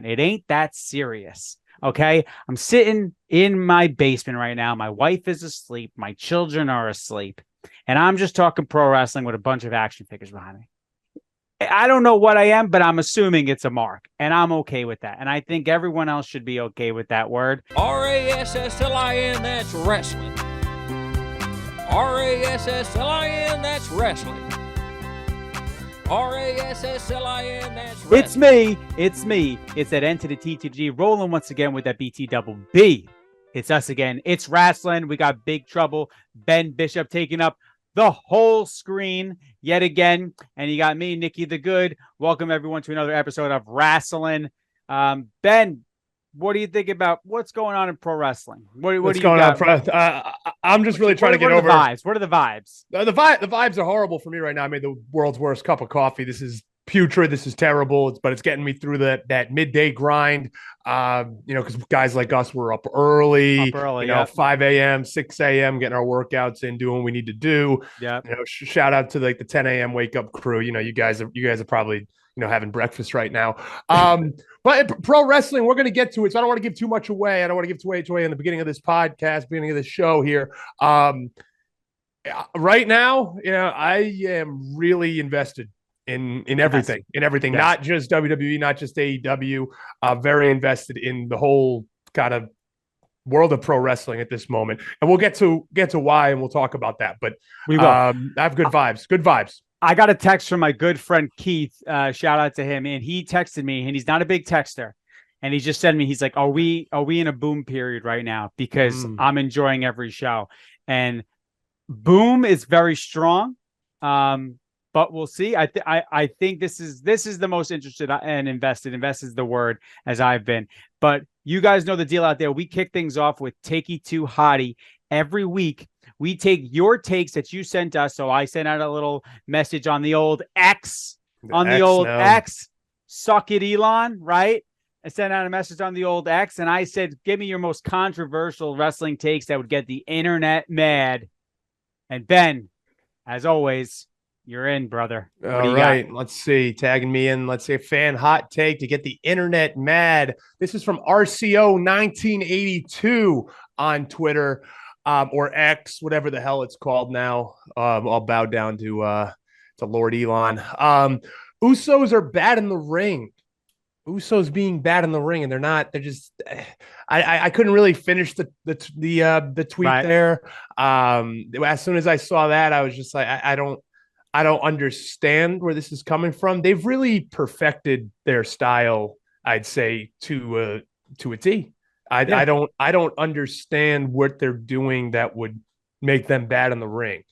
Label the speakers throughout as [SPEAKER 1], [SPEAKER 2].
[SPEAKER 1] It ain't that serious. Okay. I'm sitting in my basement right now. My wife is asleep. My children are asleep. And I'm just talking pro wrestling with a bunch of action figures behind me. I don't know what I am, but I'm assuming it's a mark. And I'm okay with that. And I think everyone else should be okay with that word.
[SPEAKER 2] RASSLIN, that's wrestling. RASSLIN, that's wrestling. RASSLIN, that's wrestling.
[SPEAKER 1] It's me. It's me. It's that N to the T to G rolling once again with that BT double B. It's us again. It's wrestling. We got Big Trouble. Ben Bishop taking up the whole screen yet again. And you got me, Nicky the Good. Welcome everyone to another episode of Wrestling. Ben, what do you think about what's going on in pro wrestling?
[SPEAKER 3] What's going on? I'm just really trying to get over
[SPEAKER 1] the vibes. What are the vibes?
[SPEAKER 3] The vibes are horrible for me right now. I made the world's worst cup of coffee. This is putrid. This is terrible. But it's getting me through that midday grind. Because guys like us were up early, 5 a.m., 6 a.m., getting our workouts in, doing what we need to do.
[SPEAKER 1] Yeah.
[SPEAKER 3] Shout out to the 10 a.m. wake up crew. You guys are probably having breakfast right now. But pro wrestling, we're going to get to it. So I don't want to give too much away. I don't want to give too much away in the beginning of this podcast, beginning of this show here. Right now, I am really invested in everything, yes. Not just WWE, not just AEW. Very invested in the whole kind of world of pro wrestling at this moment. And we'll get to why, and we'll talk about that. But
[SPEAKER 1] we will.
[SPEAKER 3] I have good vibes. Good vibes.
[SPEAKER 1] I got a text from my good friend Keith. Shout out to him. And he texted me, and he's not a big texter. And he just said to me, he's like, are we in a boom period right now? Because I'm enjoying every show. And boom is very strong. But we'll see. I think this is the most interested and invested. Invest is the word, as I've been. But you guys know the deal out there. We kick things off with Takey to Hotty every week. We take your takes that you sent us. So I sent out a little message on the old X, X. Suck it, Elon, right? I sent out a message on the old X, and I said, give me your most controversial wrestling takes that would get the internet mad. And Ben, as always, you're in, brother.
[SPEAKER 3] All right. Let's see. Tagging me in. Let's say a fan hot take to get the internet mad. This is from RCO 1982 on Twitter. Or X, whatever the hell it's called now. I'll bow down to Lord Elon. Usos are bad in the ring. Usos being bad in the ring, and they're not. They're just. I couldn't really finish the tweet right there. As soon as I saw that, I was just like, I don't understand where this is coming from. They've really perfected their style, I'd say, to a T. I don't understand what they're doing that would make them bad in the ring,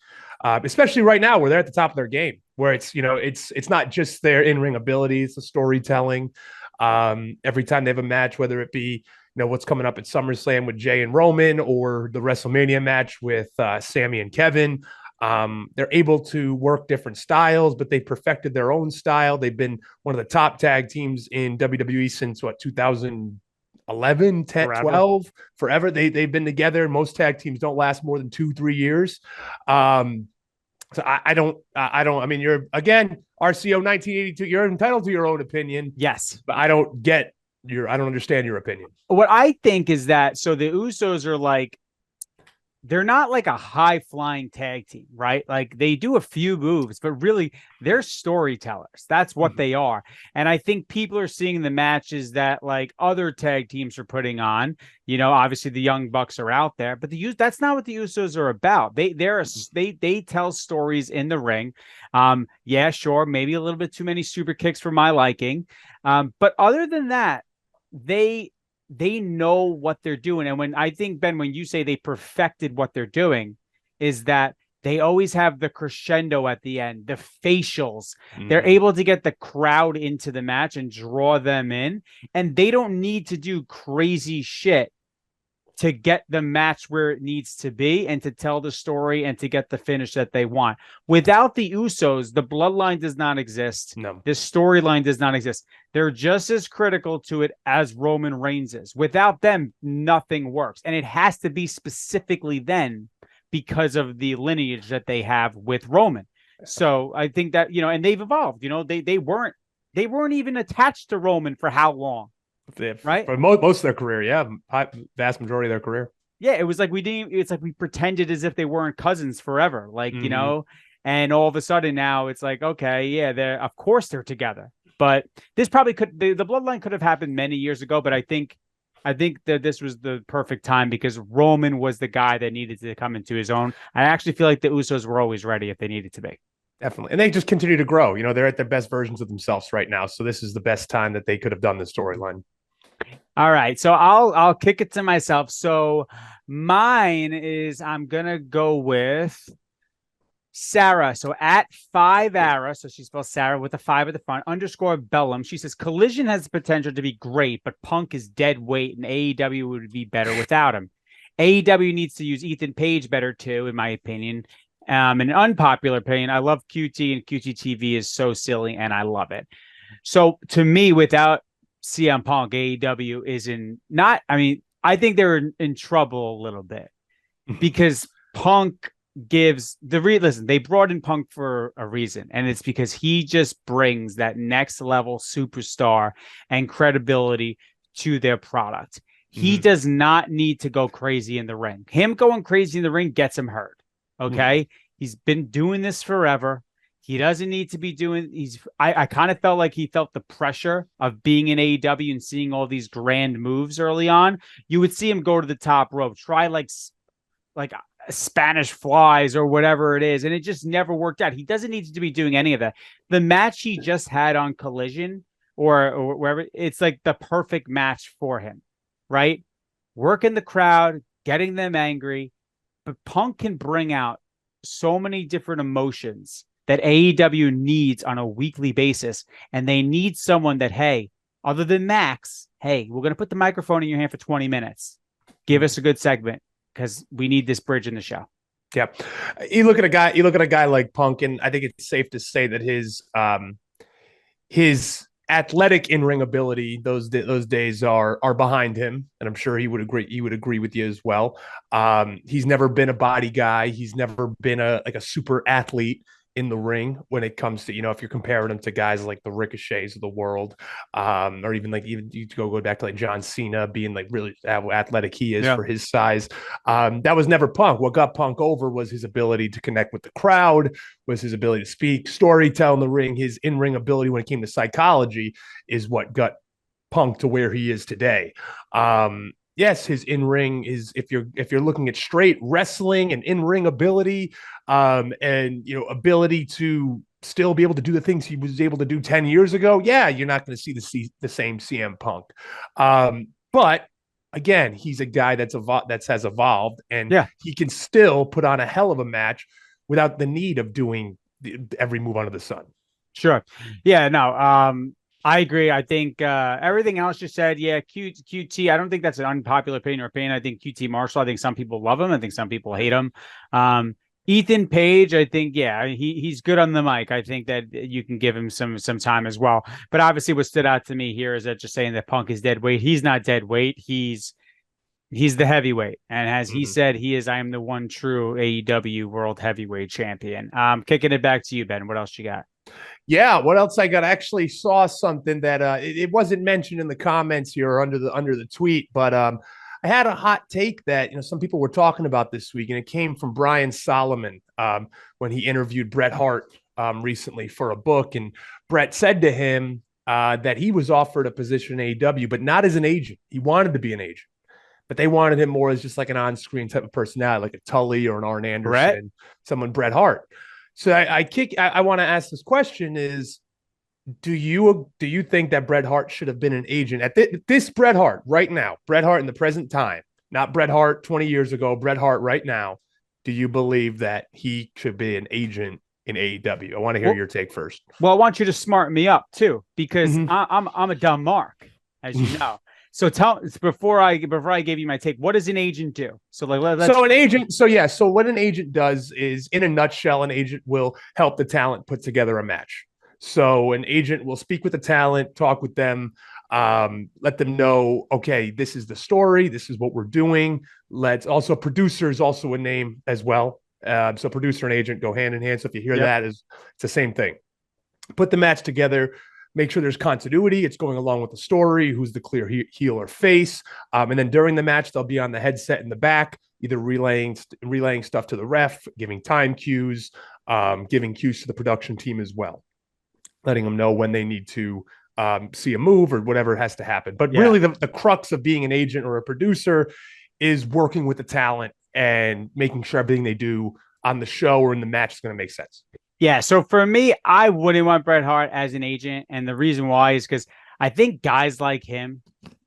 [SPEAKER 3] especially right now where they're at the top of their game, where it's not just their in-ring ability, it's the storytelling. Every time they have a match, whether it be what's coming up at SummerSlam with Jay and Roman, or the WrestleMania match with Sammy and Kevin, they're able to work different styles, but they perfected their own style. They've been one of the top tag teams in WWE since 2011, 10, forever. 12, forever. They've been together. Most tag teams don't last more than 2-3 years. So I mean, you're, again, RCO 1982, you're entitled to your own opinion.
[SPEAKER 1] Yes.
[SPEAKER 3] But I don't understand your opinion.
[SPEAKER 1] What I think is that, so the Usos are like, they're not like a high-flying tag team, right? Like, they do a few moves, but really, they're storytellers. That's what they are. And I think people are seeing the matches that, like, other tag teams are putting on. Obviously, the Young Bucks are out there, but that's not what the Usos are about. They tell stories in the ring. Yeah, sure, maybe a little bit too many super kicks for my liking. But other than that, they know what they're doing. And when I think, Ben, when you say they perfected what they're doing, is that they always have the crescendo at the end, the facials. They're able to get the crowd into the match and draw them in. And they don't need to do crazy shit to get the match where it needs to be and to tell the story and to get the finish that they want. Without the Usos, the bloodline does not exist.
[SPEAKER 3] No.
[SPEAKER 1] The storyline does not exist. They're just as critical to it as Roman Reigns is. Without them, nothing works. And it has to be specifically then because of the lineage that they have with Roman. So I think that, and they've evolved. They weren't even attached to Roman for how long? right?
[SPEAKER 3] For most of their career. Yeah. Vast majority of their career.
[SPEAKER 1] Yeah, it was like it's like we pretended as if they weren't cousins forever, like, you
[SPEAKER 3] Mhm.
[SPEAKER 1] know, and all of a sudden now it's like, okay, yeah, of course they're together. But this probably the bloodline could have happened many years ago, but I think that this was the perfect time because Roman was the guy that needed to come into his own. I actually feel like the Usos were always ready if they needed to be.
[SPEAKER 3] Definitely. And they just continue to grow. They're at their best versions of themselves right now. So this is the best time that they could have done the storyline.
[SPEAKER 1] All right, so I'll kick it to myself. So mine is I'm gonna go with Sarah. So at 5Ara, so she spells Sarah with a 5 at the front, underscore Bellum. She says Collision has the potential to be great, but Punk is dead weight and AEW would be better without him. AEW needs to use Ethan Page better too, in my opinion. An unpopular opinion, I love QT and QT TV is so silly and I love it. So to me, without CM Punk, AEW is I think they're in trouble a little bit because Punk gives listen, they brought in Punk for a reason, and it's because he just brings that next level superstar and credibility to their product. He does not need to go crazy in the ring. Him going crazy in the ring gets him hurt. Okay. He's been doing this forever. He doesn't need to be doing. I kind of felt like he felt the pressure of being in AEW and seeing all these grand moves early on. You would see him go to the top rope, try like Spanish flies or whatever it is, and it just never worked out. He doesn't need to be doing any of that. The match he just had on Collision or wherever, it's like the perfect match for him, right? Working the crowd, getting them angry, but Punk can bring out so many different emotions that AEW needs on a weekly basis. And they need someone that, hey, other than Max, hey, we're going to put the microphone in your hand for 20 minutes. Give us a good segment because we need this bridge in the show.
[SPEAKER 3] Yeah. You look at a guy like Punk, and I think it's safe to say that his athletic in-ring ability, those days are behind him, and I'm sure he would agree with you as well. He's never been a body guy. He's never been a super athlete in the ring when it comes to, if you're comparing him to guys like the Ricochets of the world, or even you go back to like John Cena being like really how athletic he is for his size. That was never Punk. What got Punk over was his ability to connect with the crowd, was his ability to speak, storytell in the ring. His in-ring ability when it came to psychology is what got Punk to where he is today. Yes, his in-ring is, if you're looking at straight wrestling and in-ring ability, and ability to still be able to do the things he was able to do 10 years ago, yeah, you're not going to see the same CM Punk. But again, he's a guy that has evolved, and he can still put on a hell of a match without the need of doing every move under the sun.
[SPEAKER 1] Sure. Yeah, no, I agree. I think everything else you said, QT, I don't think that's an unpopular opinion. I think QT Marshall, I think some people love him. I think some people hate him. Ethan Page, I think, he's good on the mic. I think that you can give him some time as well. But obviously what stood out to me here is that just saying that Punk is dead weight. He's not dead weight. He's the heavyweight. And as he said, I am the one true AEW World Heavyweight Champion. Kicking it back to you, Ben. What else you got?
[SPEAKER 3] Yeah, what else I got? I actually saw something that it wasn't mentioned in the comments here under the tweet, but I had a hot take that some people were talking about this week, and it came from Brian Solomon when he interviewed Bret Hart recently for a book, and Bret said to him that he was offered a position in AEW, but not as an agent. He wanted to be an agent, but they wanted him more as just like an on-screen type of personality, like a Tully or an Arn Anderson, someone Bret Hart. So I want to ask this question is, do you think that Bret Hart should have been an agent at this Bret Hart right now, Bret Hart in the present time, not Bret Hart 20 years ago, Bret Hart right now? Do you believe that he should be an agent in AEW? I want to hear your take first.
[SPEAKER 1] Well, I want you to smart me up too, because I'm a dumb mark, as you know. So before I gave you my take, what does an agent do? So so what an agent does is, in a nutshell, an agent will help the talent put together a match. So an agent will speak with the talent, talk with them, let them know, okay, this is the story, this is what we're doing. Producer is also a name as well. So producer and agent go hand in hand. So if you hear that, it's the same thing. Put the match together,
[SPEAKER 3] make sure there's continuity. It's going along with the story, who's the clear heel or face. And then during the match, they'll be on the headset in the back, either relaying stuff to the ref, giving time cues, giving cues to the production team as well, letting them know when they need to see a move or whatever has to happen. But really the crux of being an agent or a producer is working with the talent and making sure everything they do on the show or in the match is going to make sense.
[SPEAKER 1] Yeah. So for me, I wouldn't want Bret Hart as an agent. And the reason why is because I think guys like him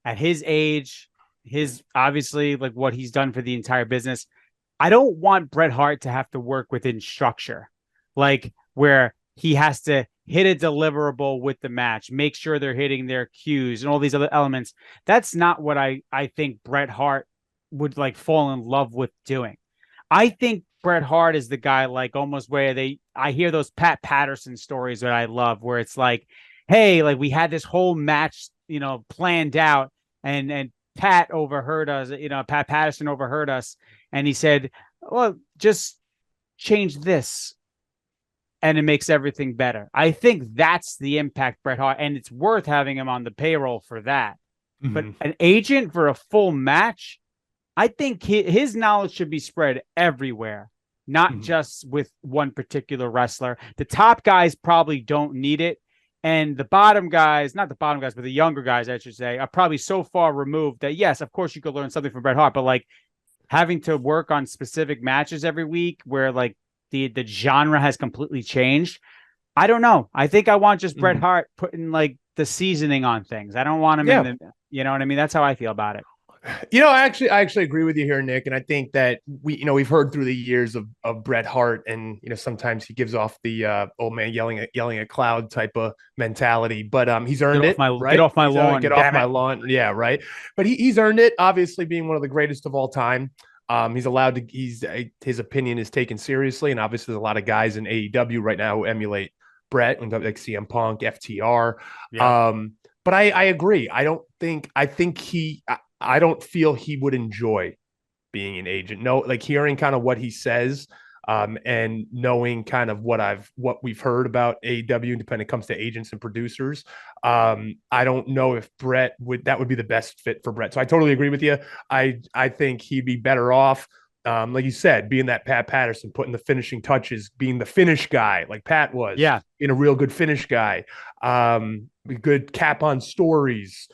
[SPEAKER 1] at his age, his obviously like what he's done for the entire business, I don't want Bret Hart to have to work within structure, like where he has to hit a deliverable with the match, make sure they're hitting their cues and all these other elements. That's not what I think Bret Hart would like fall in love with doing. I think Bret Hart is the guy like almost where I hear those Pat Patterson stories that I love, where it's like, hey, like we had this whole match, planned out and Pat overheard us, Pat Patterson overheard us. And he said, well, just change this and it makes everything better. I think that's the impact Bret Hart, and it's worth having him on the payroll for that. Mm-hmm. But an agent for a full match, I think his knowledge should be spread everywhere, not just with one particular wrestler. The top guys probably don't need it. And the bottom guys, not the bottom guys, but the younger guys, I should say, are probably so far removed that, yes, of course you could learn something from Bret Hart, but like having to work on specific matches every week where like the genre has completely changed. I don't know. I think I want just Bret Hart putting like the seasoning on things. I don't want him in the, you know what I mean? That's how I feel about it.
[SPEAKER 3] I actually agree with you here, Nick. And I think that we've heard through the years of Bret Hart, and sometimes he gives off the old man yelling at cloud type of mentality. But he's earned it. Right?
[SPEAKER 1] Get off my lawn.
[SPEAKER 3] Get off my lawn. Yeah, right. But he's earned it. Obviously, being one of the greatest of all time. He's allowed to. His opinion is taken seriously, and obviously, there's a lot of guys in AEW right now who emulate Bret, like CM Punk, FTR. Yeah. But I agree. I don't feel he would enjoy being an agent. No, like hearing kind of what he says, and knowing kind of what we've heard about AEW when it comes to agents and producers. I don't know if that would be the best fit for Bret. So I totally agree with you. I think he'd be better off, like you said, being that Pat Patterson, putting the finishing touches, being the finish guy like Pat was. Yeah, being a real good finish guy. Good cap on stories.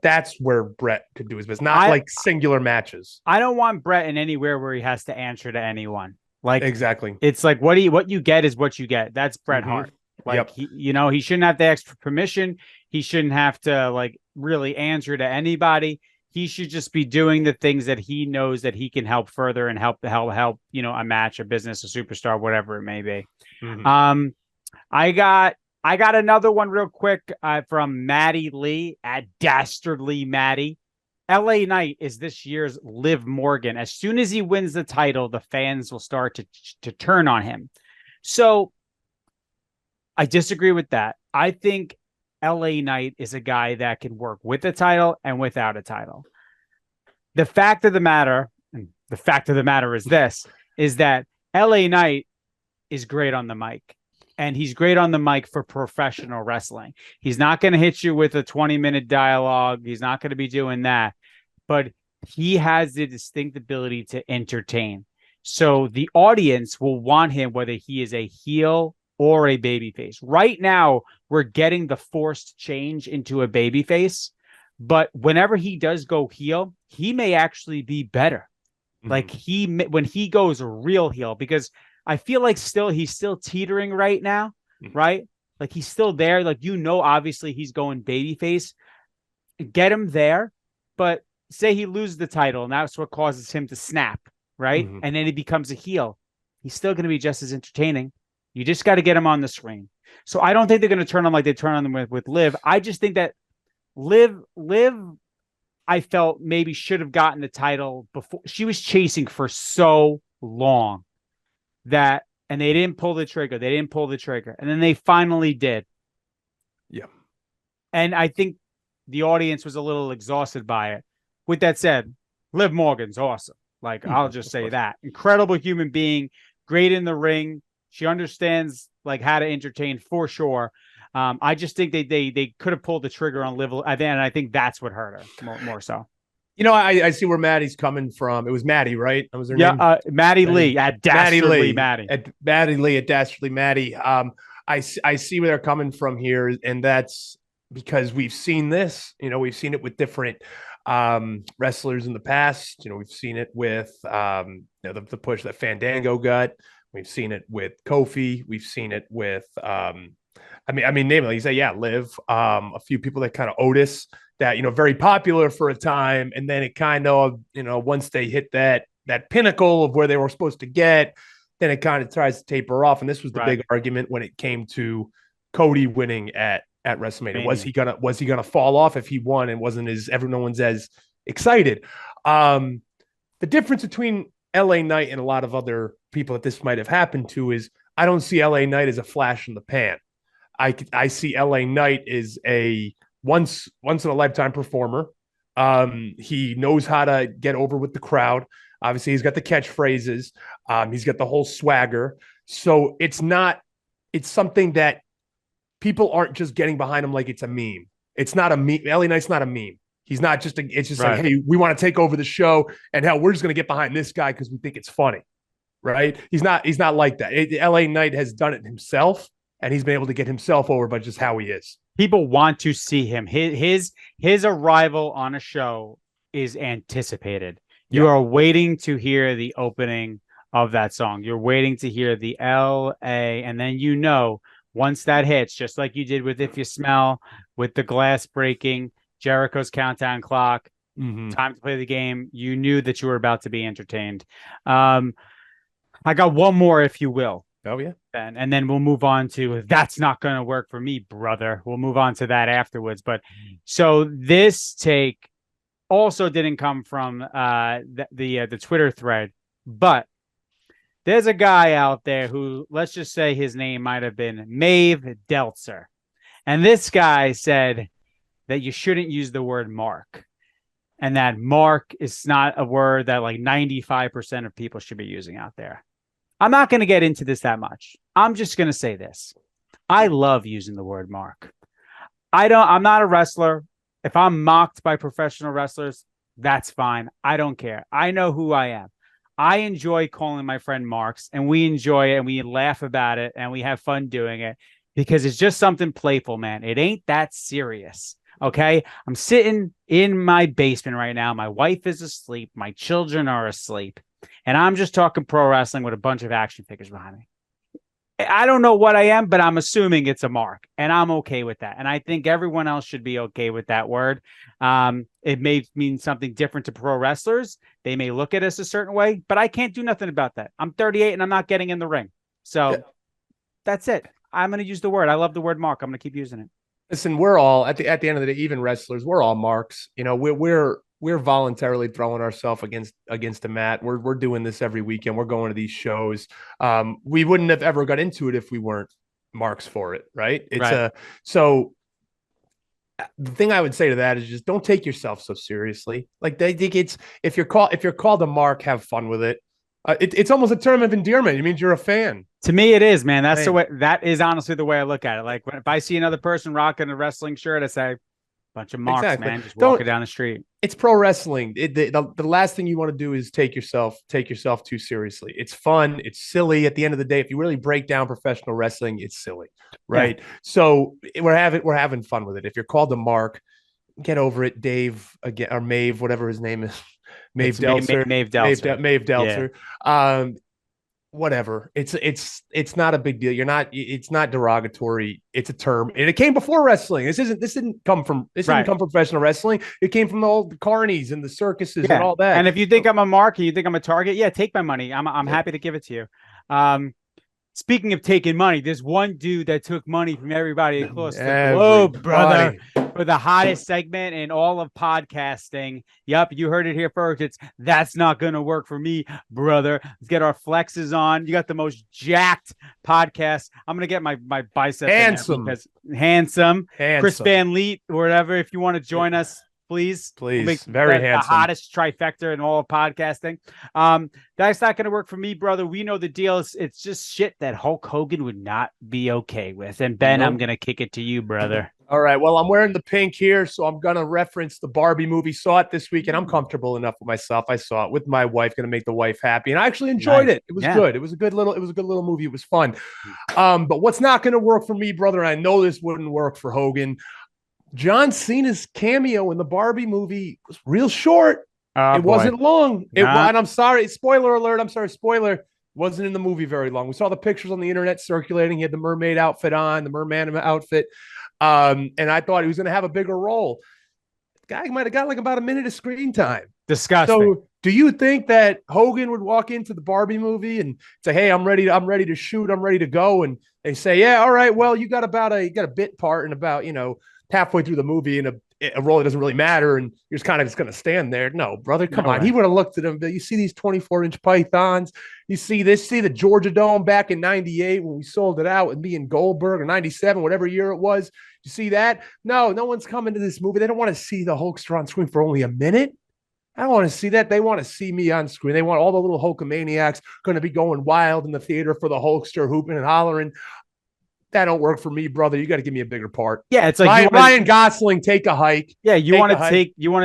[SPEAKER 3] That's where Bret could do his best, not like singular matches.
[SPEAKER 1] I don't want Bret in anywhere where he has to answer to anyone. Like
[SPEAKER 3] exactly,
[SPEAKER 1] it's like what you get is what you get. That's Bret Hart. Like he shouldn't have to ask for permission. He shouldn't have to like really answer to anybody. He should just be doing the things that he knows that he can help further and help a match, a business, a superstar, whatever it may be. I got another one real quick from Maddie Lee at Dastardly Maddie. LA Knight is this year's Liv Morgan. As soon as he wins the title, the fans will start to turn on him. So I disagree with that. I think LA Knight is a guy that can work with a title and without a title. The fact of the matter is this, is that LA Knight is great on the mic. And he's great on the mic for professional wrestling. He's not going to hit you with a 20-minute dialogue. He's not going to be doing that. But he has the distinct ability to entertain. So the audience will want him whether he is a heel or a babyface. Right now, we're getting the forced change into a babyface. But whenever he does go heel, he may actually be better. Like when he goes real heel, because I feel like he's still teetering right now, right? Like he's still there. Like, obviously he's going babyface. Get him there. But say he loses the title and that's what causes him to snap, right? And then he becomes a heel. He's still going to be just as entertaining. You just got to get him on the screen. So I don't think they're going to turn on like they turn on them with Liv. I just think that Liv, I felt maybe should have gotten the title before. She was chasing for so long. And they didn't pull the trigger. And then they finally did.
[SPEAKER 3] Yeah.
[SPEAKER 1] And I think the audience was a little exhausted by it. With that said, Liv Morgan's awesome. Like, I'll just say that. Incredible human being, great in the ring. She understands like how to entertain for sure. I just think they could have pulled the trigger on Liv, and I think that's what hurt her more so.
[SPEAKER 3] You know, I see where Maddie's coming from. It was Maddie, right? That was her name.
[SPEAKER 1] Maddie Lee at Dastardly Maddie.
[SPEAKER 3] At Maddie Lee at Dastardly Maddie. I see where they're coming from here, and that's because we've seen this. You know, we've seen it with different wrestlers in the past. You know, we've seen it with the push that Fandango got. We've seen it with Kofi. We've seen it with namely, you say, Liv. A few people that kind of Otis. That, you know, very popular for a time, and then it kind of, you know, once they hit that pinnacle of where they were supposed to get, then it kind of tries to taper off. And this was the big argument when it came to Cody winning at WrestleMania. Was he gonna fall off if he won and wasn't everyone's as excited? The difference between LA Knight and a lot of other people that this might have happened to is I don't see LA Knight as a flash in the pan. I see LA Knight as a once in a lifetime performer. He knows how to get over with the crowd. Obviously, he's got the catchphrases. He's got the whole swagger. So it's something that people aren't just getting behind him like it's a meme. It's not a meme. LA Knight's not a meme. He's not just it's just like, hey, we want to take over the show, and hell, we're just going to get behind this guy because we think it's funny, right? He's not like that. LA Knight has done it himself, and he's been able to get himself over by just how he is.
[SPEAKER 1] People want to see him. His arrival on a show is anticipated. You are waiting to hear the opening of that song. You're waiting to hear the L.A. And then, you know, once that hits, just like you did with If You Smell, with the glass breaking, Jericho's countdown clock, time to play the game, you knew that you were about to be entertained. I got one more, if you will.
[SPEAKER 3] Oh, yeah.
[SPEAKER 1] And then we'll move on to That's Not Gonna Work for Me, Brother. We'll move on to that afterwards. But so this take also didn't come from the Twitter thread, but there's a guy out there who, let's just say his name might have been Maeve Deltzer. And this guy said that you shouldn't use the word mark. And that mark is not a word that like 95% of people should be using out there. I'm not going to get into this that much. I'm just going to say this. I love using the word mark. I'm not a wrestler. If I'm mocked by professional wrestlers, that's fine. I don't care. I know who I am. I enjoy calling my friend marks, and we enjoy it, and we laugh about it, and we have fun doing it because it's just something playful, man. It ain't that serious. Okay. I'm sitting in my basement right now. My wife is asleep. My children are asleep. And I'm just talking pro wrestling with a bunch of action figures behind me. I don't know what I am, but I'm assuming it's a mark, and I'm okay with that. And I think everyone else should be okay with that word. It may mean something different to pro wrestlers. They may look at us a certain way, but I can't do nothing about that. I'm 38 and I'm not getting in the ring. So that's it. I'm going to use the word. I love the word mark. I'm going to keep using it.
[SPEAKER 3] Listen, we're all at the end of the day, even wrestlers, we're all marks. You know, we're voluntarily throwing ourselves against the mat. We're doing this every weekend. We're going to these shows. We wouldn't have ever got into it if we weren't marks for it, right? So the thing I would say to that is just don't take yourself so seriously. Like they think if you're called a mark, have fun with it. It's almost a term of endearment. It means you're a fan.
[SPEAKER 1] To me, it is, man. That's the way. That is honestly the way I look at it. Like if I see another person rocking a wrestling shirt, I say, bunch of marks, man. Just walking down the street.
[SPEAKER 3] It's pro wrestling. The last thing you want to do is take yourself too seriously. It's fun. It's silly. At the end of the day, if you really break down professional wrestling, it's silly, right? Yeah. So we're having fun with it. If you're called a mark, get over it, Dave again, or Maeve, whatever his name is, Maeve Deltzer. Maeve Deltzer. Yeah. Whatever. It's not a big deal. It's not derogatory. It's a term. And it came before wrestling. This didn't come from professional wrestling. It came from the old carnies and the circuses and all that.
[SPEAKER 1] And if you think I'm a mark and you think I'm a target, take my money. I'm happy to give it to you. Speaking of taking money, there's one dude that took money from everybody across the globe, brother, for the hottest segment in all of podcasting. Yep, you heard it here first. That's not going to work for me, brother. Let's get our flexes on. You got the most jacked podcast. I'm going to get my biceps.
[SPEAKER 3] Handsome.
[SPEAKER 1] Handsome. Chris Van Leet or whatever. If you want to join us, please.
[SPEAKER 3] Please.
[SPEAKER 1] We'll make
[SPEAKER 3] Very
[SPEAKER 1] the
[SPEAKER 3] handsome.
[SPEAKER 1] hottest trifecta in all of podcasting. That's not going to work for me, brother. We know the deal. It's just shit that Hulk Hogan would not be okay with. And Ben, I'm going to kick it to you, brother.
[SPEAKER 3] All right. Well, I'm wearing the pink here, so I'm gonna reference the Barbie movie. Saw it this week, and I'm comfortable enough with myself. I saw it with my wife, gonna make the wife happy, and I actually enjoyed it. It was good. It was a good little movie. It was fun. But what's not gonna work for me, brother? And I know this wouldn't work for Hogan. John Cena's cameo in the Barbie movie was real short. It wasn't long. And I'm sorry. Spoiler alert. I'm sorry. Spoiler. Wasn't in the movie very long. We saw the pictures on the internet circulating. He had the mermaid outfit on, the merman outfit. And I thought he was going to have a bigger role. The guy might have got like about a minute of screen time.
[SPEAKER 1] Disgusting.
[SPEAKER 3] So do you think that Hogan would walk into the Barbie movie and say, hey, I'm ready to shoot. I'm ready to go. And they say, yeah, all right, well, you got a bit part and about, halfway through the movie in a role that doesn't really matter. And you're just kind of going to stand there. No, brother, come on. He would have looked at him. You see these 24-inch pythons. You see the Georgia Dome back in 98 when we sold it out with me and Goldberg, or 97, whatever year it was. You see that? No one's coming to this movie. They don't want to see the Hulkster on screen for only a minute. I don't want to see that. They want to see me on screen. They want all the little Hulkamaniacs going to be going wild in the theater for the Hulkster, hooping and hollering. That don't work for me, brother. You got to give me a bigger part.
[SPEAKER 1] Yeah, it's like
[SPEAKER 3] Ryan Gosling, take a hike.
[SPEAKER 1] Yeah, you want to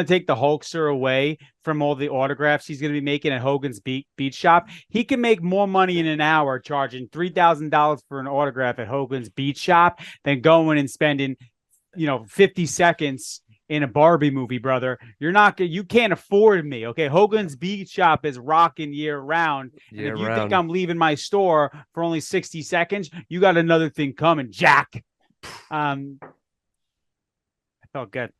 [SPEAKER 1] take the Hulkster away from all the autographs he's going to be making at Hogan's beat shop. He can make more money in an hour charging $3,000 for an autograph at Hogan's beat shop than going and spending, 50 seconds in a Barbie movie, brother. You can't afford me. Okay. Hogan's beat shop is rocking year round. And if you think I'm leaving my store for only 60 seconds, you got another thing coming, Jack. I felt good.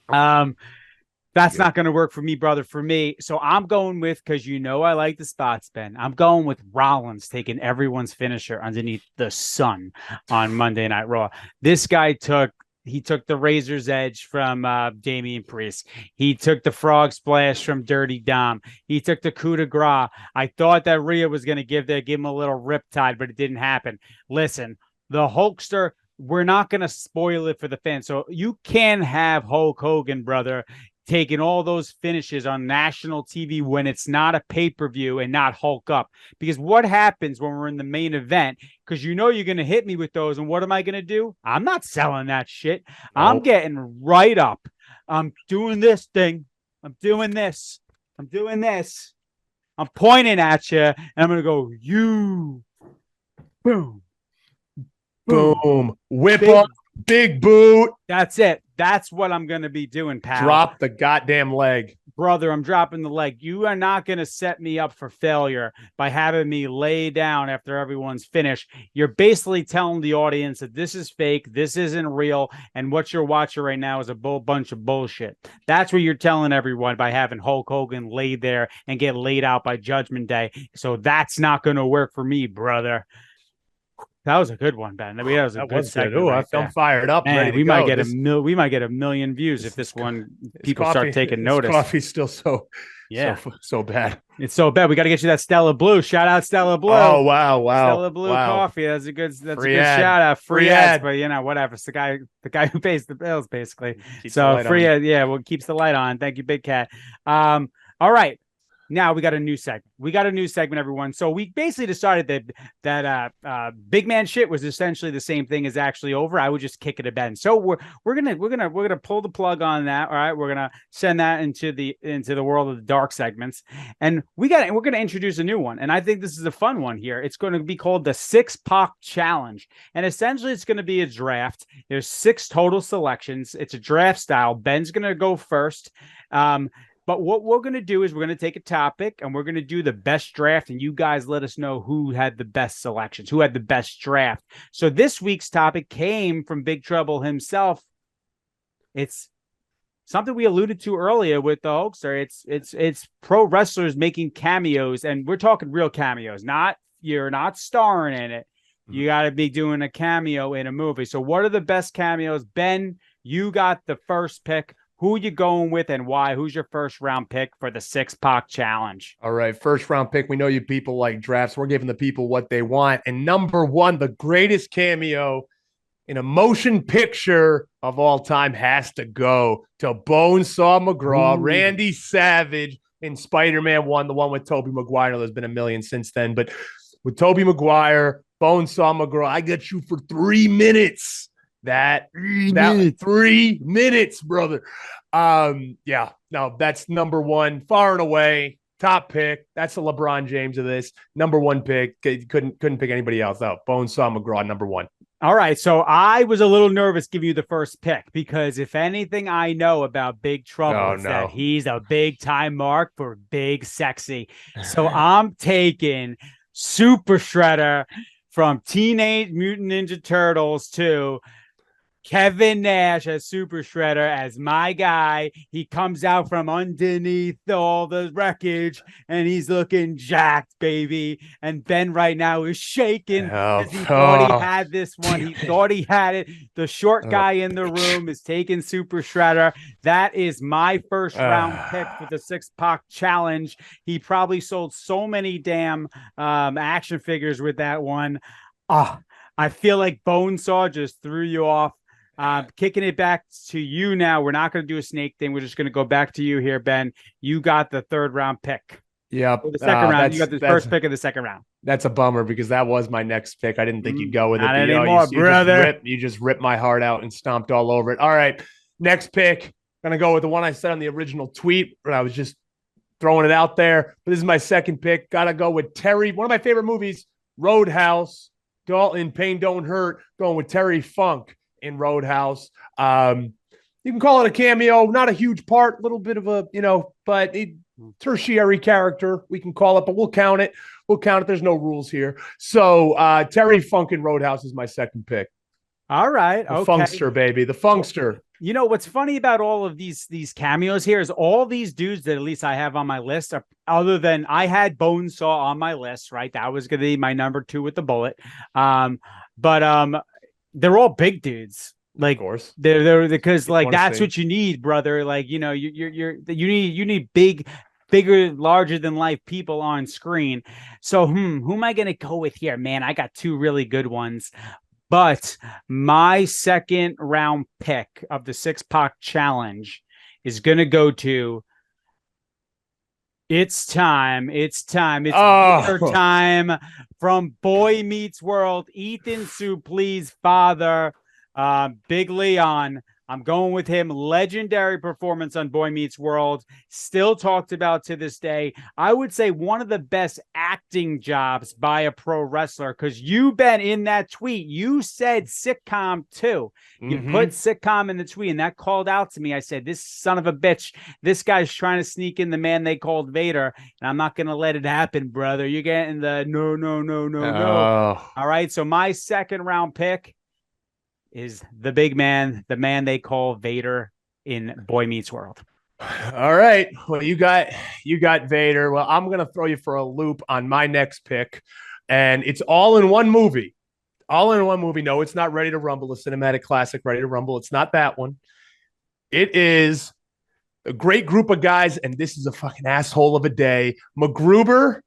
[SPEAKER 1] That's not going to work for me, brother, for me. So I'm going with, because I like the spots, Ben. I'm going with Rollins taking everyone's finisher underneath the sun on Monday Night Raw. This guy took the Razor's Edge from Damian Priest. He took the Frog Splash from Dirty Dom. He took the coup de grace. I thought that Rhea was going to give him a little riptide, but it didn't happen. Listen, the Hulkster, we're not going to spoil it for the fans. So you can have Hulk Hogan, brother, taking all those finishes on national TV when it's not a pay-per-view and not Hulk up. Because what happens when we're in the main event? Because you're going to hit me with those. And what am I going to do? I'm not selling that shit. No. I'm getting right up. I'm doing this thing. I'm doing this. I'm doing this. I'm pointing at you. And I'm going to go, you. Boom.
[SPEAKER 3] Boom. Whip up. Big boot.
[SPEAKER 1] That's it. That's what I'm going to be doing, pal.
[SPEAKER 3] Drop the goddamn leg.
[SPEAKER 1] Brother, I'm dropping the leg. You are not going to set me up for failure by having me lay down after everyone's finished. You're basically telling the audience that this is fake, this isn't real, and what you're watching right now is a bunch of bullshit. That's what you're telling everyone by having Hulk Hogan lay there and get laid out by Judgment Day. So that's not going to work for me, brother. That was a good one, Ben. That was a good segment.
[SPEAKER 3] Ooh, I felt fired up.
[SPEAKER 1] Man, we might get a million views if this one people start taking notice.
[SPEAKER 3] Coffee's still so bad.
[SPEAKER 1] It's so bad. We got to get you that Stella Blue. Shout out Stella Blue.
[SPEAKER 3] Oh wow.
[SPEAKER 1] Stella Blue coffee. That's a good shout out. Free ads, but whatever. It's the guy who pays the bills, basically. So free ad, keeps the light on. Thank you, Big Cat. All right. Now we got a new segment. Everyone. So we basically decided that big man shit was essentially the same thing as actually over. I would just kick it a bed. So we're gonna pull the plug on that. All right, we're gonna send that into the world of the dark segments, and we're gonna introduce a new one. And I think this is a fun one here. It's going to be called the SYXX Challenge, and essentially it's going to be a draft. There's 6 total selections. It's a draft style. Ben's gonna go first. But what we're going to do is we're going to take a topic and we're going to do the best draft. And you guys let us know who had the best selections, who had the best draft. So this week's topic came from Big Trouble himself. It's something we alluded to earlier with the Hulkster. It's pro wrestlers making cameos. And we're talking real cameos. You're not starring in it. You got to be doing a cameo in a movie. So what are the best cameos? Ben, you got the first pick. Who you going with and why? Who's your first round pick for the SYXX Challenge?
[SPEAKER 3] All right, first round pick. We know you people like drafts. We're giving the people what they want. And number 1, the greatest cameo in a motion picture of all time has to go to Bonesaw McGraw, Randy Savage in Spider-Man 1, the one with Tobey Maguire. There's been a million since then, but with Tobey Maguire, Bonesaw McGraw, I got you for 3 minutes. That 3 minutes, brother. Yeah, no, that's number one, far and away. Top pick. That's the LeBron James of this. Number one pick. Couldn't pick anybody else out. Bonesaw McGraw, number one.
[SPEAKER 1] All right. So I was a little nervous giving you the first pick because if anything I know about Big Trouble, that he's a big time mark for big sexy. So I'm taking Super Shredder from Teenage Mutant Ninja Turtles to Kevin Nash as Super Shredder as my guy. He comes out from underneath all the wreckage and he's looking jacked, baby. And Ben right now is shaking because he thought he had this one. He thought he had it. The short guy in the room is taking Super Shredder. That is my first round pick for the SYXX challenge. He probably sold so many damn action figures with that one. I feel like Bonesaw just threw you off. Kicking it back to you now. We're not going to do a snake thing. We're just going to go back to you here, Ben. You got the third round pick.
[SPEAKER 3] Yep.
[SPEAKER 1] The second round. You got the first pick of the second round.
[SPEAKER 3] That's a bummer because that was my next pick. I didn't think you'd go with it.
[SPEAKER 1] Not anymore, brother.
[SPEAKER 3] You just ripped my heart out and stomped all over it. All right. Next pick. Gonna go with the one I said on the original tweet where I was just throwing it out there. But this is my second pick. Gotta go with Terry. One of my favorite movies, Roadhouse. Dalton, Pain Don't Hurt. Going with Terry Funk in Roadhouse. You can call it a cameo, not a huge part, a little bit of a, but a tertiary character, we can call it, but we'll count it. There's no rules here. So Terry Funk in Roadhouse is my second pick.
[SPEAKER 1] All right.
[SPEAKER 3] The Funkster, baby. The Funkster.
[SPEAKER 1] You know, what's funny about all of these cameos here is all these dudes that at least I have on my list are, other than I had Bonesaw on my list, right? That was going to be my number 2 with the bullet. But they're all big dudes. Like, of course, they're because like that's what you need, brother. Like, you need bigger, larger than life people on screen. So, who am I gonna go with here, man? I got 2 really good ones, but my second round pick of the SYXX challenge is gonna go to. It's time. It's time from Boy Meets World. Ethan Suplee's father, Big Leon. I'm going with him. Legendary performance on Boy Meets World. Still talked about to this day. I would say one of the best acting jobs by a pro wrestler because you've been in that tweet. You said sitcom too. You put sitcom in the tweet and that called out to me. I said, this son of a bitch, this guy's trying to sneak in the man they called Vader. And I'm not going to let it happen, brother. You're getting the no. All right. So my second round pick is the big man, the man they call Vader in Boy Meets World.
[SPEAKER 3] All right. Well, you got Vader. Well, I'm going to throw you for a loop on my next pick. And it's all in one movie. No, it's not Ready to Rumble, a cinematic classic, Ready to Rumble. It's not that one. It is a great group of guys, and this is a fucking asshole of a day. MacGruber,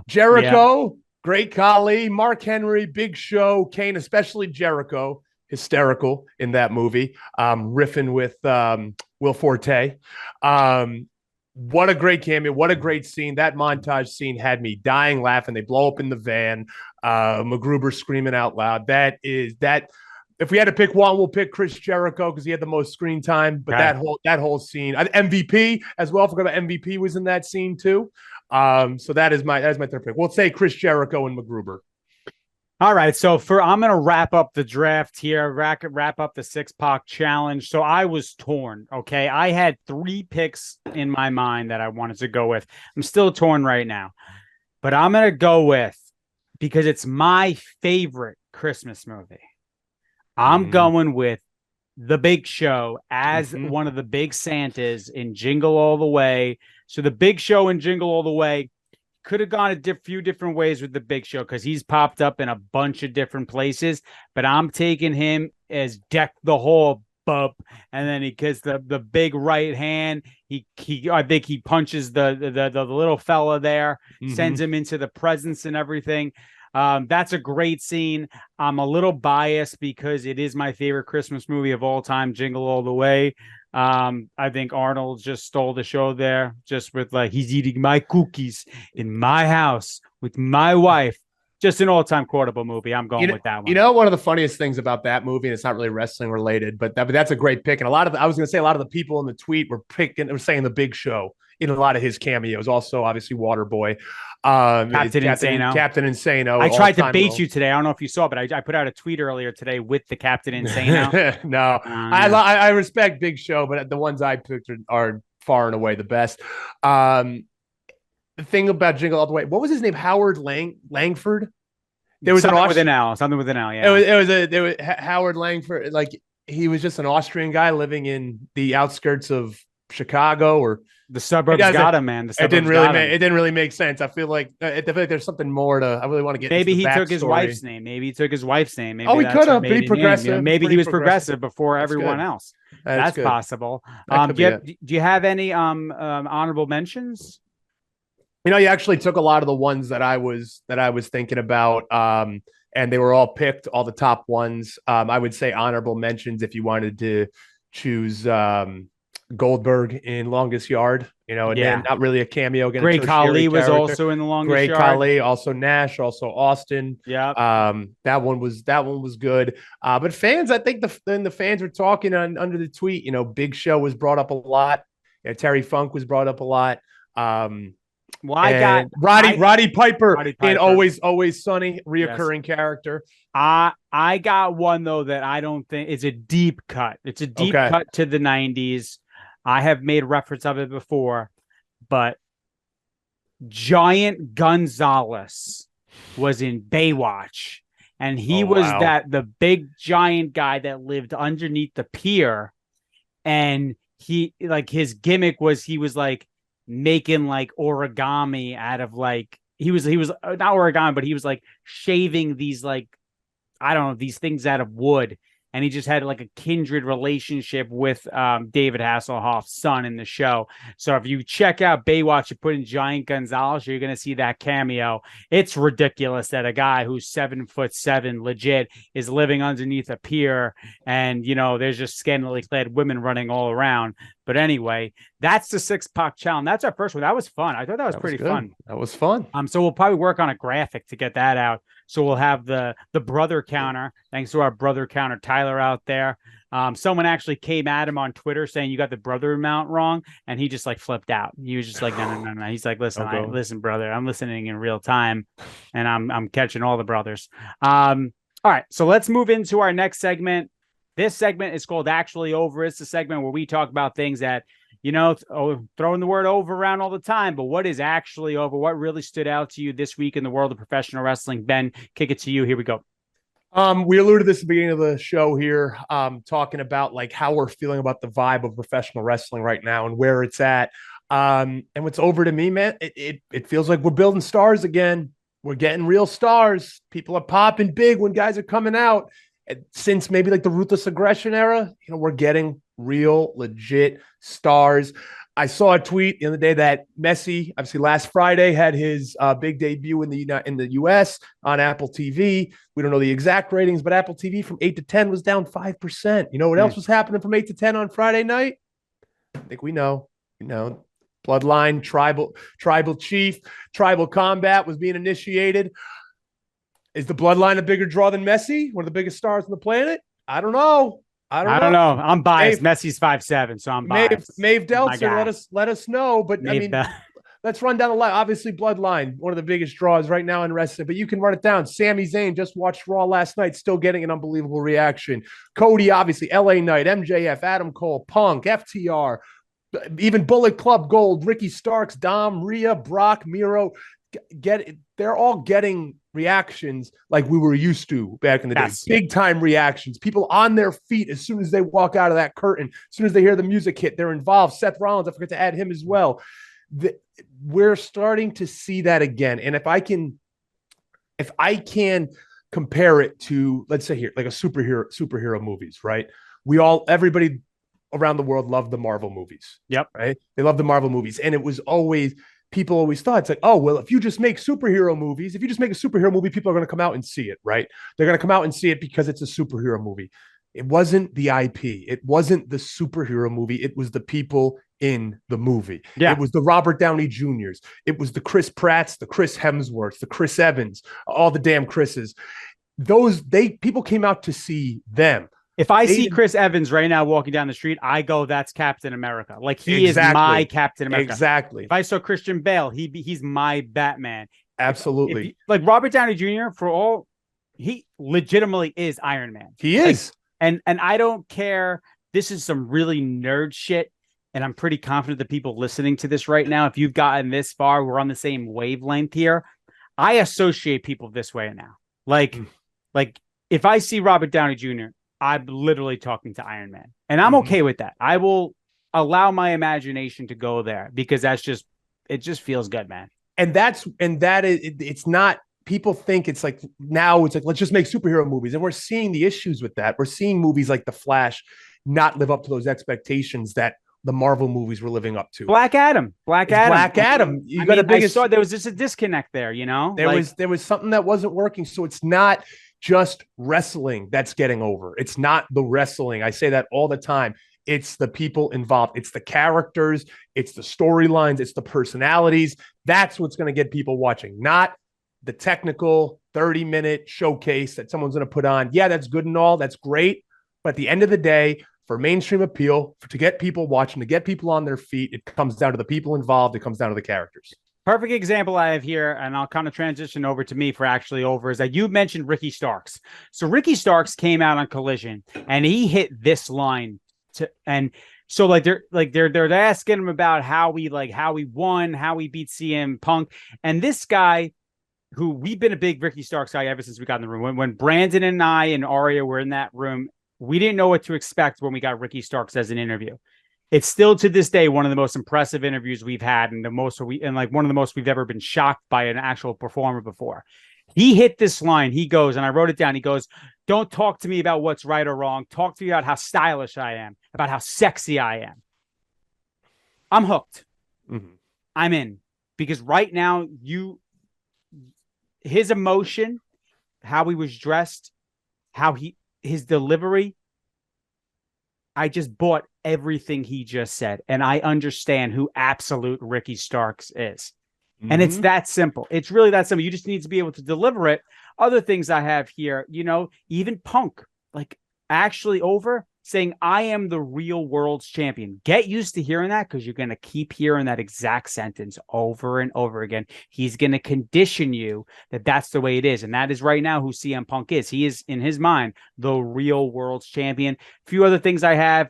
[SPEAKER 3] Jericho, Great Khali, Mark Henry, Big Show, Kane, especially Jericho. Hysterical in that movie, riffing with Will Forte. What a great cameo. What a great scene. That montage scene had me dying laughing. They blow up in the van. MacGruber screaming out loud. That. If we had to pick one, we'll pick Chris Jericho because he had the most screen time. But that whole scene, MVP as well. I forgot about MVP was in that scene too. So that is my third pick. We'll say Chris Jericho and MacGruber.
[SPEAKER 1] All right, so I'm going to wrap up the draft here, wrap up the SYXX challenge. So I was torn, okay? I had 3 picks in my mind that I wanted to go with. I'm still torn right now. But I'm going to go with, because it's my favorite Christmas movie, I'm going with The Big Show as one of the big Santas in Jingle All the Way. So The Big Show in Jingle All the Way. Could have gone a few different ways with the Big Show because he's popped up in a bunch of different places, but I'm taking him as Deck the Hall Bub, and then he gets the big right hand. I think he punches the little fella there, sends him into the presence and everything. That's a great scene. I'm a little biased because it is my favorite Christmas movie of all time, Jingle All the Way. I think Arnold just stole the show there, just with like, he's eating my cookies in my house with my wife. Just an all-time quotable movie. I'm going with that one.
[SPEAKER 3] You know, one of the funniest things about that movie, and it's not really wrestling related, but that's a great pick. And I was going to say, a lot of the people in the tweet were saying the Big Show in a lot of his cameos. Also, obviously, Waterboy,
[SPEAKER 1] Captain Insano.
[SPEAKER 3] Captain Insano.
[SPEAKER 1] I tried to bait you today. I don't know if you saw, but I put out a tweet earlier today with the Captain Insano.
[SPEAKER 3] No, I respect Big Show, but the ones I picked are far and away the best. The thing about Jingle All the Way, what was his name? Howard Langford. There was
[SPEAKER 1] something with an L. Something with an L. Yeah,
[SPEAKER 3] it was Howard Langford. Like, he was just an Austrian guy living in the outskirts of Chicago, or
[SPEAKER 1] the suburbs got him, man.
[SPEAKER 3] It didn't really make sense. I feel like there's something more to. I really want to get.
[SPEAKER 1] Maybe he took his wife's name. Maybe he took his wife's name. Maybe
[SPEAKER 3] he could have. Pretty progressive.
[SPEAKER 1] You know, maybe he was progressive before everyone else. That's possible. Do you have any honorable mentions?
[SPEAKER 3] You know, you actually took a lot of the ones that I was thinking about, and they were all picked, all the top ones. I would say honorable mentions if you wanted to choose Goldberg in Longest Yard. You know, and then not really a cameo.
[SPEAKER 1] Great Khali was also in the Longest Yard.
[SPEAKER 3] Great Khali, also Nash, also Austin.
[SPEAKER 1] Yeah.
[SPEAKER 3] That one was good. But fans, I think the fans were talking under the tweet. You know, Big Show was brought up a lot. You know, Terry Funk was brought up a lot.
[SPEAKER 1] Well, I got
[SPEAKER 3] Roddy Piper in Always Sunny, reoccurring character.
[SPEAKER 1] I got one though that I don't think is a deep cut. It's a deep cut to the 90s. I have made reference of it before, but Giant Gonzalez was in Baywatch, and he was the big giant guy that lived underneath the pier, and he, like, his gimmick was he was like making like origami out of, like, he was not origami, but he was like shaving these, like, I don't know, these things out of wood. And he just had like a kindred relationship with David Hasselhoff's son in the show. So if you check out Baywatch and put in Giant Gonzalez, you're going to see that cameo. It's ridiculous that a guy who's 7'7" legit is living underneath a pier, and, you know, there's just scantily clad women running all around. But anyway, that's the SYXX challenge. That's our first one. That was fun. I thought that was pretty fun.
[SPEAKER 3] That was fun.
[SPEAKER 1] So we'll probably work on a graphic to get that out. So we'll have the brother counter. Thanks to our brother counter, Tyler, out there. Someone actually came at him on Twitter saying you got the brother amount wrong, and he just like flipped out. He was just like, no. He's like, listen, brother, I'm listening in real time, and I'm catching all the brothers. All right, so let's move into our next segment. This segment is called Actually Over. It's the segment where we talk about things that, you know, throwing the word over around all the time, but what is actually over? What really stood out to you this week in the world of professional wrestling? Ben, kick it to you. Here we go.
[SPEAKER 3] We alluded to this at the beginning of the show here, talking about like how we're feeling about the vibe of professional wrestling right now and where it's at. And what's over to me, man, it feels like we're building stars again. We're getting real stars. People are popping big when guys are coming out. Since maybe like the Ruthless Aggression era, you know, we're getting real, legit stars. I saw a tweet the other day that Messi, obviously last Friday, had his big debut in the US on Apple TV. We don't know the exact ratings, but Apple TV from 8 to 10 was down 5%. You know what else was happening from 8 to 10 on Friday night? I think we know. You know, Bloodline, Tribal Chief, Tribal Combat was being initiated. Is the Bloodline a bigger draw than Messi? One of the biggest stars on the planet? I don't know. I don't know.
[SPEAKER 1] I'm biased. Messi's 5'7", so I'm biased.
[SPEAKER 3] Maeve Deltzer, let us know. But let's run down the line. Obviously, Bloodline, one of the biggest draws right now in wrestling. But you can run it down. Sami Zayn just watched Raw last night, still getting an unbelievable reaction. Cody, obviously, LA Knight, MJF, Adam Cole, Punk, FTR, even Bullet Club Gold, Ricky Starks, Dom, Rhea, Brock, Miro. They're all getting reactions like we were used to back in the day. Big time reactions. People on their feet as soon as they walk out of that curtain. As soon as they hear the music hit, they're involved. Seth Rollins, I forgot to add him as well. We're starting to see that again. And if I can compare it to, let's say here, like a superhero movies, right? Everybody around the world loved the Marvel movies.
[SPEAKER 1] Yep.
[SPEAKER 3] Right. They love the Marvel movies. And it was always people always thought it's like, oh, well, if you just make superhero movies, if you just make a superhero movie, people are going to come out and see it, right? They're going to come out and see it because it's a superhero movie. It wasn't the IP. It wasn't the superhero movie. It was the people in the movie.
[SPEAKER 1] Yeah.
[SPEAKER 3] It was the Robert Downey Jr.'s. It was the Chris Pratts, the Chris Hemsworths, the Chris Evans, all the damn Chris's. People came out to see them.
[SPEAKER 1] If I see Chris Evans right now walking down the street, I go, that's Captain America. Like he is my Captain America.
[SPEAKER 3] Exactly.
[SPEAKER 1] If I saw Christian Bale, he's my Batman.
[SPEAKER 3] Absolutely.
[SPEAKER 1] Like Robert Downey Jr., he legitimately is Iron Man.
[SPEAKER 3] He is.
[SPEAKER 1] And I don't care. This is some really nerd shit. And I'm pretty confident the people listening to this right now, if you've gotten this far, we're on the same wavelength here. I associate people this way now. Like if I see Robert Downey Jr., I'm literally talking to Iron Man. And I'm okay with that. I will allow my imagination to go there because it just feels good, man. It's not, people think it's like, now it's like, let's just make superhero movies. And we're seeing the issues with that. We're seeing movies like The Flash not live up to those expectations that the Marvel movies were living up to. Black Adam.
[SPEAKER 3] You got a biggest.
[SPEAKER 1] There was just a disconnect there, you know?
[SPEAKER 3] There was something that wasn't working. So it's not just wrestling that's getting over. It's not the wrestling. I say that all the time. It's the people involved. It's the characters. It's the storylines. It's the personalities. That's what's going to get people watching, not the technical 30-minute showcase that someone's going to put on. Yeah, that's good and all. That's great. But at the end of the day, for mainstream appeal, to get people watching, to get people on their feet, it comes down to the people involved. It comes down to the characters.
[SPEAKER 1] Perfect example I have here, and I'll kind of transition over to me for actually over, is that you mentioned Ricky Starks. So Ricky Starks came out on Collision, and he hit this line so they're asking him about how we won, how we beat CM Punk, and this guy, who we've been a big Ricky Starks guy ever since we got in the room. When Brandon and I and Aria were in that room, we didn't know what to expect when we got Ricky Starks as an interview. It's still to this day one of the most impressive interviews we've had, and one of the most we've ever been shocked by an actual performer before. He hit this line. He goes, and I wrote it down. He goes, "Don't talk to me about what's right or wrong. Talk to me about how stylish I am, about how sexy I am." I'm hooked.
[SPEAKER 3] Mm-hmm.
[SPEAKER 1] I'm in, because right now his emotion, how he was dressed, his delivery, I just bought everything he just said, and I understand who absolute Ricky Starks is. Mm-hmm. And it's that simple. It's really that simple. You just need to be able to deliver it. Other things I have here, even Punk, actually over saying, "I am the real world's champion." Get used to hearing that, because you're going to keep hearing that exact sentence over and over again. He's going to condition you that that's the way it is. And that is right now who CM Punk is. He is, in his mind, the real world's champion. A few other things I have.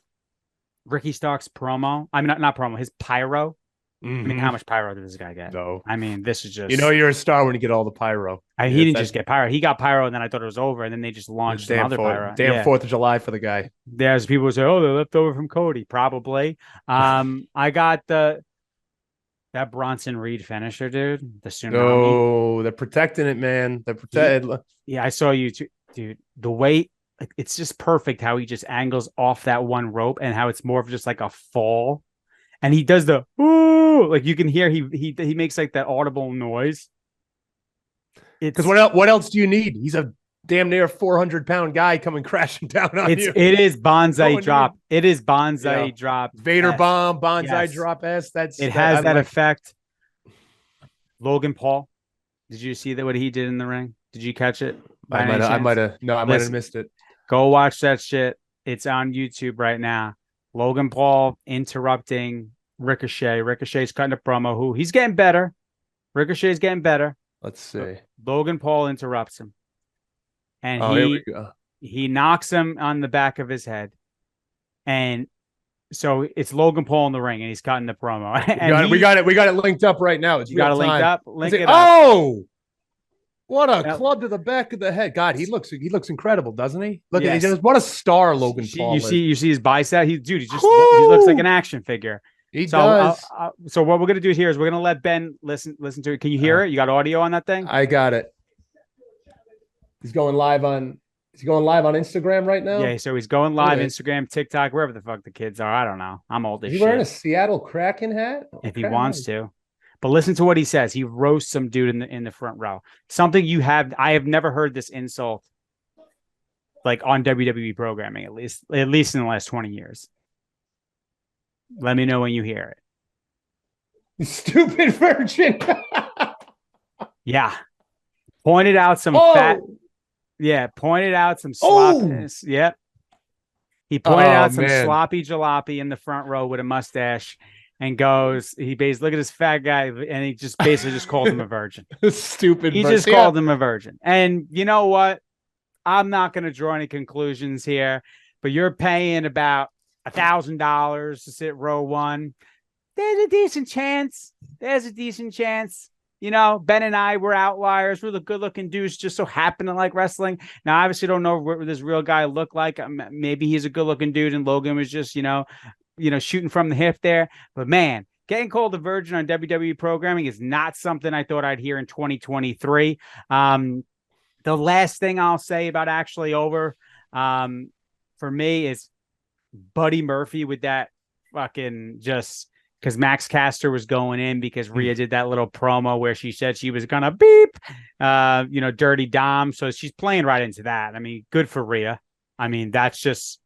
[SPEAKER 1] Ricky Starks promo. I mean, not promo, his pyro. Mm-hmm. I mean, how much pyro did this guy get?
[SPEAKER 3] No.
[SPEAKER 1] I mean, this is just...
[SPEAKER 3] you're a star when you get all the pyro.
[SPEAKER 1] He didn't just get pyro. He got pyro, and then I thought it was over, and then they just launched some other pyro.
[SPEAKER 3] Damn 4th of July for the guy.
[SPEAKER 1] There's people who say, "Oh, they're left over from Cody." Probably. I got that Bronson Reed finisher, dude. The tsunami.
[SPEAKER 3] Oh, they're protecting it, man. They're protected.
[SPEAKER 1] Yeah, I saw you too, dude. The weight, it's just perfect how he just angles off that one rope, and how it's more of just like a fall. And he does the ooh, like you can hear he makes like that audible noise.
[SPEAKER 3] Because what else do you need? He's a damn near 400-pound guy coming crashing down on you.
[SPEAKER 1] It is bonsai drop. It is bonsai drop.
[SPEAKER 3] Vader bomb, bonsai drop S.
[SPEAKER 1] It has that effect. Logan Paul, did you see that what he did in the ring? Did you catch it?
[SPEAKER 3] I might have missed it.
[SPEAKER 1] Go watch that shit. It's on YouTube right now. Logan Paul interrupting Ricochet. Ricochet's cutting a promo. He's getting better. Ricochet's getting better.
[SPEAKER 3] Let's see.
[SPEAKER 1] Logan Paul interrupts him. And
[SPEAKER 3] here we go.
[SPEAKER 1] He knocks him on the back of his head. And so it's Logan Paul in the ring, and he's cutting the promo.
[SPEAKER 3] We got it linked up right now.
[SPEAKER 1] You got it linked up? Link it up.
[SPEAKER 3] Oh! What a club to the back of the head. God, he looks incredible, doesn't he? Look at him. What a star Logan Paul is.
[SPEAKER 1] You see his bicep? He looks like an action figure.
[SPEAKER 3] He does.
[SPEAKER 1] So what we're going to do here is we're going to let Ben listen to it. Can you hear it? You got audio on that thing?
[SPEAKER 3] I got it. He's going live on Instagram right now?
[SPEAKER 1] Yeah, so he's going live, Instagram, TikTok, wherever the fuck the kids are. I don't know. I'm old as shit.
[SPEAKER 3] Is he wearing a Seattle Kraken hat?
[SPEAKER 1] If he wants to. But listen to what he says. He roasts some dude in the front row. Something I have never heard this insult like on WWE programming, at least in the last 20 years. Let me know when you hear
[SPEAKER 3] it. Stupid virgin.
[SPEAKER 1] Yeah. Pointed out some fat. Yeah, pointed out some sloppiness. Yep. He pointed out some sloppy jalopy in the front row with a mustache and goes, he basically, look at this fat guy, and he just basically just called him a virgin.
[SPEAKER 3] Stupid.
[SPEAKER 1] He just called him a virgin. And you know what? I'm not going to draw any conclusions here, but you're paying about $1,000 to sit row one. There's a decent chance. You know, Ben and I were outliers. We're the good-looking dudes, just so happen to like wrestling. Now, I obviously don't know what this real guy looked like. Maybe he's a good-looking dude, and Logan was just, you know, shooting from the hip there. But man, getting called a virgin on WWE programming is not something I thought I'd hear in 2023. The last thing I'll say about actually over, for me is Buddy Murphy with that fucking just. Because Max Caster was going in because Rhea did that little promo where she said she was gonna beep, Dirty Dom. So she's playing right into that. I mean, good for Rhea. I mean, that's just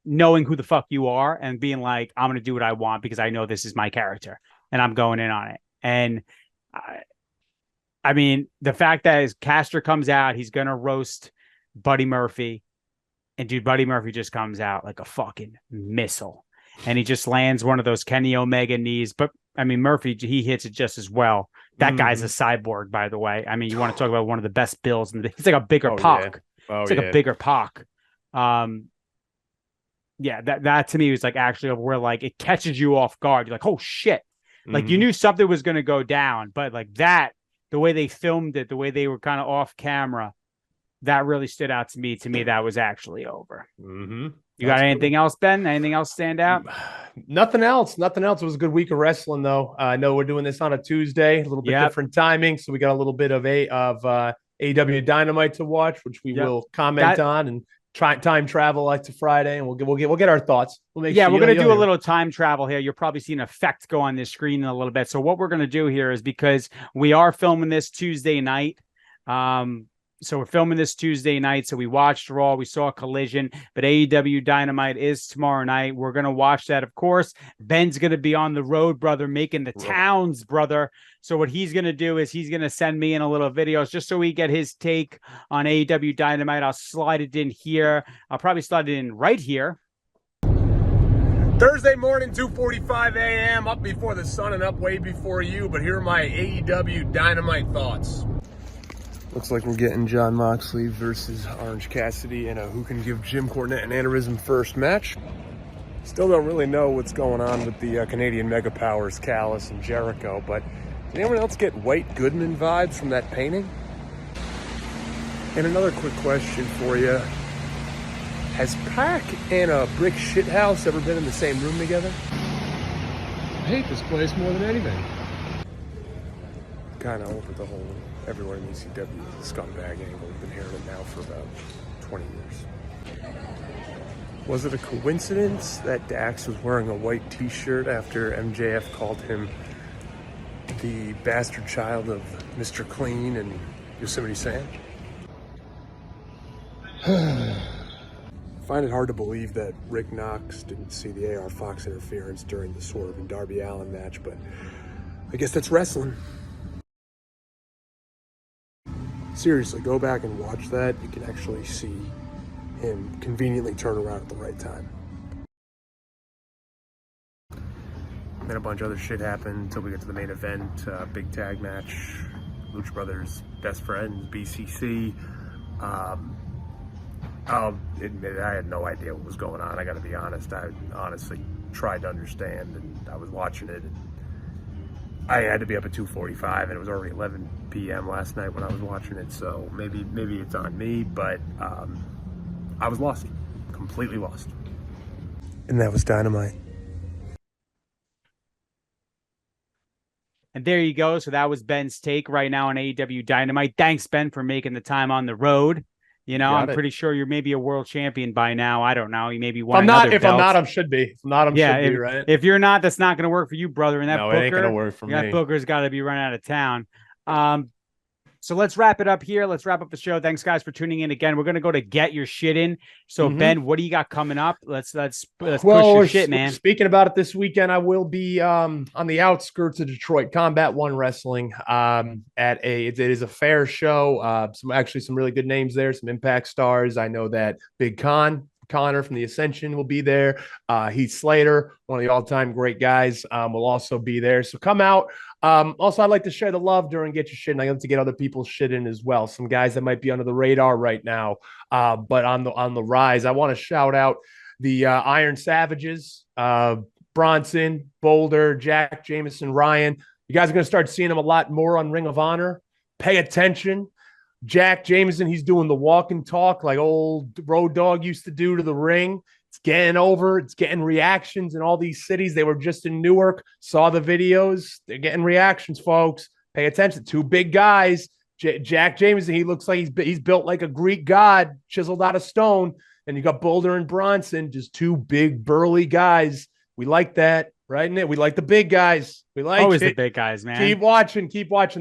[SPEAKER 1] knowing who the fuck you are and being like, I'm gonna do what I want because I know this is my character and I'm going in on it. And I mean, the fact that as Caster comes out, he's gonna roast Buddy Murphy, and dude, Buddy Murphy just comes out like a fucking missile. And he just lands one of those Kenny Omega knees. But, I mean, Murphy, he hits it just as well. That guy's a cyborg, by the way. I mean, you want to talk about one of the best bills. He's like a bigger Pac.
[SPEAKER 3] Yeah.
[SPEAKER 1] It's like a bigger Pac. Yeah, that to me was like actually where like it catches you off guard. You're like, oh, shit. Like you knew something was going to go down. But like that, the way they filmed it, the way they were kind of off camera, that really stood out to me. To me, that was actually over.
[SPEAKER 3] Mm-hmm.
[SPEAKER 1] You got anything else, Ben? Anything else stand out?
[SPEAKER 3] Nothing else. It was a good week of wrestling, though. I know we're doing this on a Tuesday, a little bit different timing, so we got a little bit of AEW Dynamite to watch, which we will comment on, and try time travel like to Friday, and we'll get our thoughts. We're gonna do a little time travel here. You'll probably see an effect go on this screen in a little bit. So what we're gonna do here is, because we are filming this Tuesday night. So we're filming this Tuesday night. So we watched Raw. We saw Collision, but AEW Dynamite is tomorrow night. We're going to watch that, of course. Ben's going to be on the road, brother, making the towns, brother. So what he's going to do is he's going to send me in a little videos just so we get his take on AEW Dynamite. I'll slide it in here. I'll probably slide it in right here. Thursday morning, 2:45 a.m., up before the sun and up way before you. But here are my AEW Dynamite thoughts. Looks like we're getting Jon Moxley versus Orange Cassidy in a who can give Jim Cornette an aneurysm first match. Still don't really know what's going on with the Canadian mega powers, Callis and Jericho, but did anyone else get White Goodman vibes from that painting? And another quick question for you. Has Pac and a brick shithouse ever been in the same room together? I hate this place more than anything. Kind of over the whole everyone in ECW scumbag angle. We've been hearing it now for about 20 years. Was it a coincidence that Dax was wearing a white t-shirt after MJF called him the bastard child of Mr. Clean and Yosemite Sam? I find it hard to believe that Rick Knox didn't see the AR Fox interference during the Swerve and Darby Allin match, but I guess that's wrestling. Seriously, go back and watch that. You can actually see him conveniently turn around at the right time. Then a bunch of other shit happened until we get to the main event. Big tag match. Lucha Brothers, best friends, BCC. I'll admit I had no idea what was going on. I got to be honest. I honestly tried to understand, and I was watching it. And I had to be up at 2:45, and it was already 11 p.m. last night when I was watching it. So maybe it's on me, but I was lost, completely lost. And that was Dynamite.
[SPEAKER 1] And there you go. So that was Ben's take right now on AEW Dynamite. Thanks, Ben, for making the time on the road You know,
[SPEAKER 3] Got
[SPEAKER 1] I'm
[SPEAKER 3] it.
[SPEAKER 1] pretty sure you're maybe a world champion by now. I don't know. You maybe
[SPEAKER 3] If
[SPEAKER 1] won
[SPEAKER 3] I'm not,
[SPEAKER 1] another
[SPEAKER 3] if I'm
[SPEAKER 1] belt.
[SPEAKER 3] not, I should be. If I'm not, I
[SPEAKER 1] Yeah,
[SPEAKER 3] should be, right?
[SPEAKER 1] if you're not, that's not going to work for you, brother. And that
[SPEAKER 3] No,
[SPEAKER 1] Booker,
[SPEAKER 3] it ain't gonna work for
[SPEAKER 1] that
[SPEAKER 3] me.
[SPEAKER 1] Booker's got to be run out of town. So let's wrap it up here. Let's wrap up the show. Thanks, guys, for tuning in again. We're gonna go to get your shit in. So Ben, what do you got coming up? Let's push your shit, man.
[SPEAKER 3] Speaking about it this weekend, I will be on the outskirts of Detroit, Combat One Wrestling. It is a fair show. Some really good names there. Some Impact stars. I know that Big Connor from the Ascension will be there. Heath Slater, one of the all-time great guys, will also be there. So come out. Also, I'd like to share the love during Get Your Shit, and I like to get other people's shit in as well. Some guys that might be under the radar right now, but on the rise. I want to shout out the Iron Savages, Bronson, Boulder, Jack, Jameson, Ryan. You guys are going to start seeing them a lot more on Ring of Honor. Pay attention. Jack Jameson, he's doing the walk and talk like old Road Dogg used to do to the ring. It's getting over. It's getting reactions in all these cities. They were just in Newark, saw the videos. They're getting reactions, folks. Pay attention. Two big guys. Jack Jameson, he looks like he's built like a Greek god, chiseled out of stone. And you got Boulder and Bronson, just two big burly guys. We like that, right? We like the big guys. We like
[SPEAKER 1] always the big guys, man.
[SPEAKER 3] Keep watching.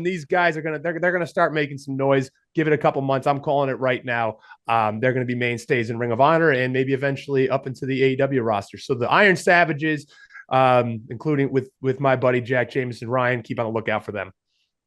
[SPEAKER 3] These guys are they're gonna start making some noise. Give it a couple months. I'm calling it right now. They're gonna be mainstays in Ring of Honor and maybe eventually up into the AEW roster. So the Iron Savages, including with my buddy Jack Jameson Ryan, keep on the lookout for them.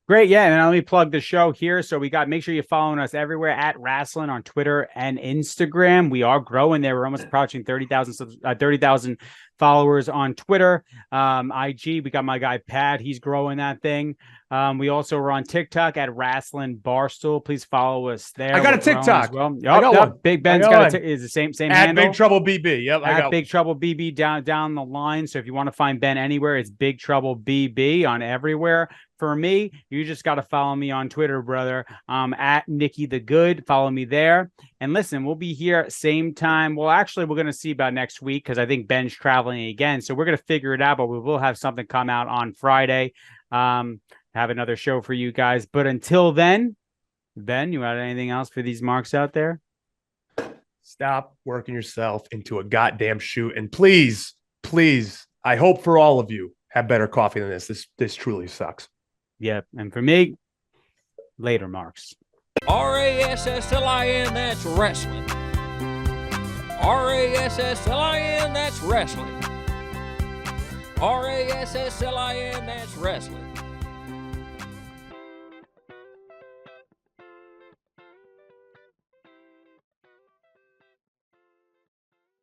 [SPEAKER 1] Great, yeah. And let me plug the show here. So make sure you're following us everywhere at Wrestling on Twitter and Instagram. We are growing there. We're almost approaching 30,000 followers on Twitter. IG, we got my guy Pat. He's growing that thing. We also are on TikTok at Wrestling Barstool. Please follow us there.
[SPEAKER 3] I got a TikTok.
[SPEAKER 1] Well.
[SPEAKER 3] I got one.
[SPEAKER 1] Big Ben's got is the same
[SPEAKER 3] at
[SPEAKER 1] handle.
[SPEAKER 3] Big Trouble BB. Yep,
[SPEAKER 1] at Big Trouble BB down the line. So if you want to find Ben anywhere, it's Big Trouble BB on everywhere. For me, you just got to follow me on Twitter, brother. At Nicky the Good. Follow me there. And listen, we'll be here same time. Well, actually, we're going to see about next week because I think Ben's traveling again. So we're going to figure it out, but we will have something come out on Friday. Have another show for you guys. But until then, Ben, you got anything else for these marks out there?
[SPEAKER 3] Stop working yourself into a goddamn shoot. And please, I hope for all of you have better coffee than this. This truly sucks.
[SPEAKER 1] Yep. And for me, later, Marks.
[SPEAKER 2] RASSLIN, that's wrestling. RASSLIN, that's wrestling. RASSLIN, that's wrestling.